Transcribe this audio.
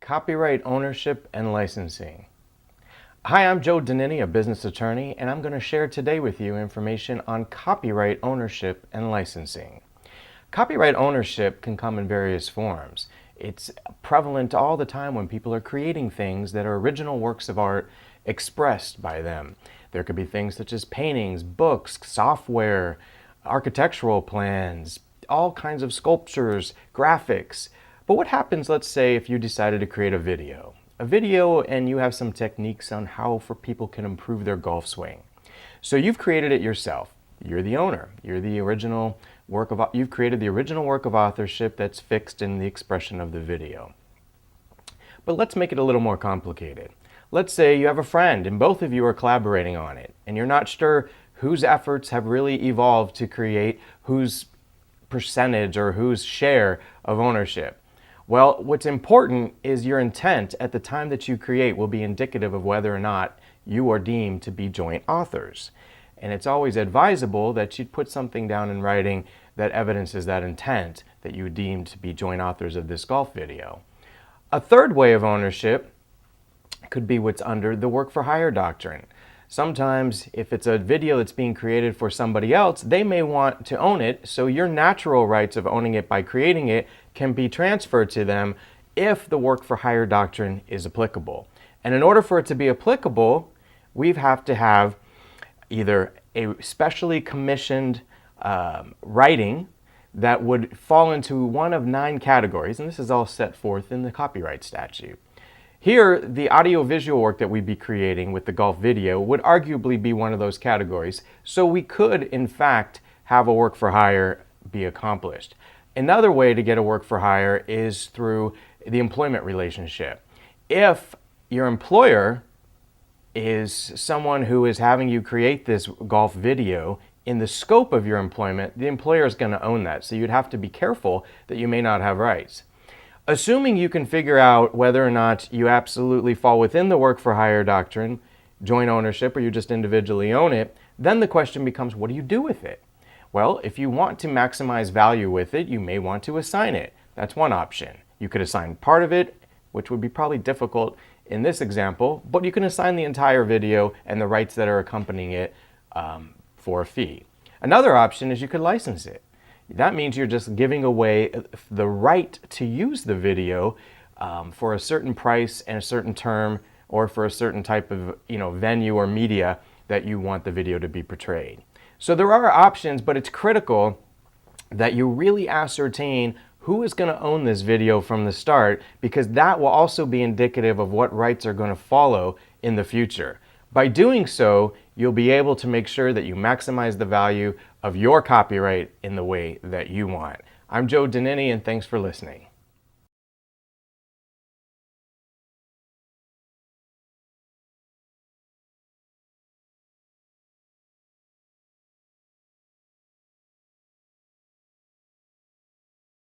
Copyright ownership and licensing. Hi, I'm Joe Danini, a business attorney, and I'm going to share today with you information on copyright ownership and licensing. Copyright ownership can come in various forms. It's prevalent all the time when people are creating things that are original works of art expressed by them. There could be things such as paintings, books, software, architectural plans, all kinds of sculptures, graphics. But what happens, let's say, if you decided to create a video? A video and you have some techniques on how people can improve their golf swing. So you've created it yourself. You're the owner. You've created the original work of authorship that's fixed in the expression of the video. But let's make it a little more complicated. Let's say you have a friend and both of you are collaborating on it, and you're not sure whose efforts have really evolved to create whose percentage or whose share of ownership. Well, what's important is your intent at the time that you create will be indicative of whether or not you are deemed to be joint authors. And it's always advisable that you put something down in writing that evidences that intent that you deemed to be joint authors of this golf video. A third way of ownership could be what's under the work for hire doctrine. Sometimes if it's a video that's being created for somebody else, they may want to own it, so your natural rights of owning it by creating it can be transferred to them if the work for hire doctrine is applicable. And in order for it to be applicable, we have to have either a specially commissioned writing that would fall into one of 9 categories, and this is all set forth in the copyright statute. Here, the audio-visual work that we'd be creating with the golf video would arguably be one of those categories, so we could, in fact, have a work for hire be accomplished. Another way to get a work for hire is through the employment relationship. If your employer is someone who is having you create this golf video in the scope of your employment, the employer is going to own that, so you'd have to be careful that you may not have rights. Assuming you can figure out whether or not you absolutely fall within the work for hire doctrine, joint ownership, or you just individually own it, then the question becomes, what do you do with it? Well, if you want to maximize value with it, you may want to assign it. That's one option. You could assign part of it, which would be probably difficult in this example, but you can assign the entire video and the rights that are accompanying it for a fee. Another option is you could license it. That means you're just giving away the right to use the video for a certain price and a certain term, or for a certain type of venue or media that you want the video to be portrayed. So there are options, but it's critical that you really ascertain who is going to own this video from the start, because that will also be indicative of what rights are going to follow in the future. By doing so, you'll be able to make sure that you maximize the value of your copyright in the way that you want. I'm Joe Danini, and thanks for listening.